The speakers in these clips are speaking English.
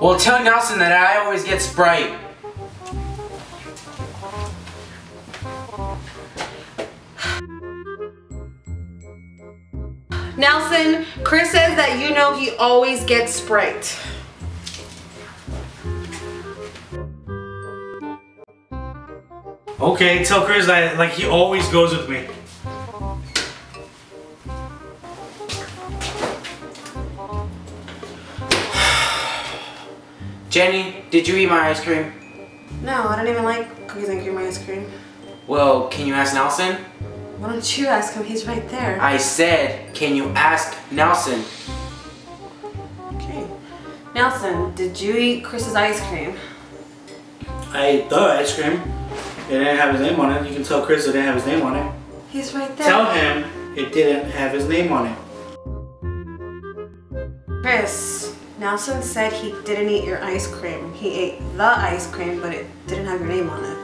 Well, tell Nelson that I always get Sprite. Nelson, Kris says that you know he always gets Sprite. Okay, tell Kris that like he always goes with me. Jenny, did you eat my ice cream? No, I don't even like cookies and cream ice cream. Well, can you ask Nelson? Why don't you ask him? He's right there. I said, can you ask Nelson? Okay. Nelson, did you eat Kris's ice cream? I ate the ice cream. It didn't have his name on it. You can tell Kris it didn't have his name on it. He's right there. Tell him it didn't have his name on it. Kris, Nelson said he didn't eat your ice cream. He ate the ice cream, but it didn't have your name on it.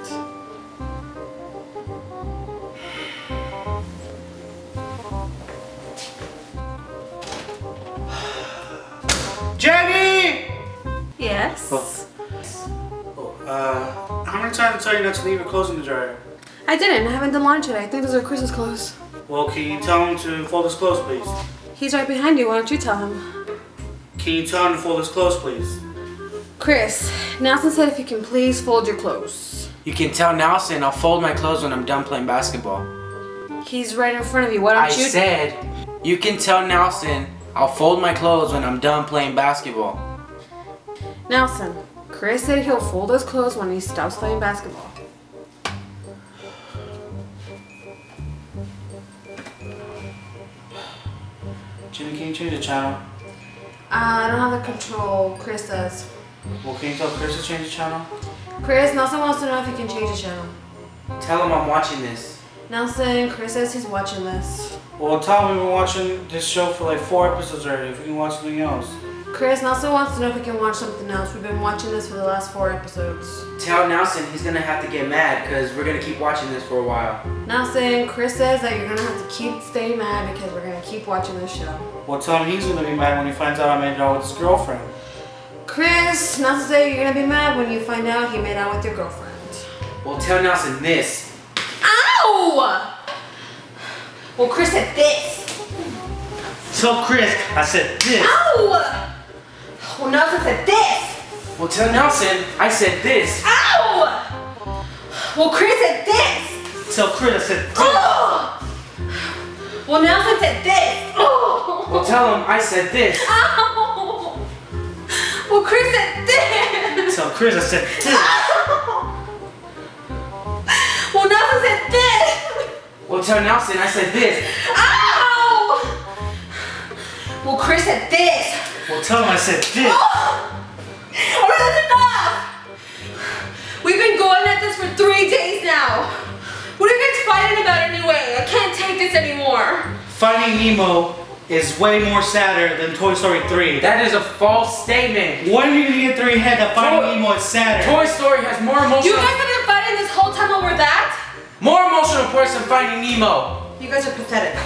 Jenny! Yes? How many times did I tell you not to leave your clothes in the dryer? I didn't. I haven't done laundry today. I think those are Kris's clothes. Well, can you tell him to fold his clothes, please? He's right behind you. Why don't you tell him? Can you tell him to fold his clothes, please? Kris, Nelson said if you can please fold your clothes. You can tell Nelson I'll fold my clothes when I'm done playing basketball. He's right in front of you. Why don't you? I said, you can tell Nelson I'll fold my clothes when I'm done playing basketball. Nelson, Kris said he'll fold his clothes when he stops playing basketball. Jenny, can you change the channel? I don't have the control. Kris does. Well, can you tell Kris to change the channel? Kris, Nelson wants to know if you can change the channel. Tell him I'm watching this. Nelson, Kris says he's watching this. Well, tell him we've been watching this show for like 4 episodes already. If we can watch something else. Kris, Nelson wants to know if we can watch something else. We've been watching this for the last 4 episodes. Tell Nelson he's gonna have to get mad because we're gonna keep watching this for a while. Nelson, Kris says that you're gonna have to keep staying mad because we're gonna keep watching this show. Well, tell him he's gonna be mad when he finds out I made it out with his girlfriend. Kris, Nelson says you're gonna be mad when you find out he made out with your girlfriend. Well, tell Nelson this. Ow! Well, Kris said this. Tell Kris I said this. Ow! Well, Nelson said this. Well, tell Nelson I said this. Ow! Well, Kris said this. Tell Kris I said this. Oh! Well, Nelson said this. Oh! Well, tell him I said this. Ow! Well, Kris said this. Tell Kris I said this. Ow! Well, Nelson said this. Well, tell Nelson I said this. Ow! Well, Kris said this. Well, tell him I said this. Oh! Alright, that's enough! We've been going at this for 3 days now. What are you guys fighting about anyway? I can't take this anymore. Finding Nemo is way more sadder than Toy Story 3. That is a false statement. When are you gonna get through your head that Finding Nemo is sadder? Toy Story has more emotional. You guys have been fighting this whole time over that? More emotional parts than Finding Nemo. You guys are pathetic.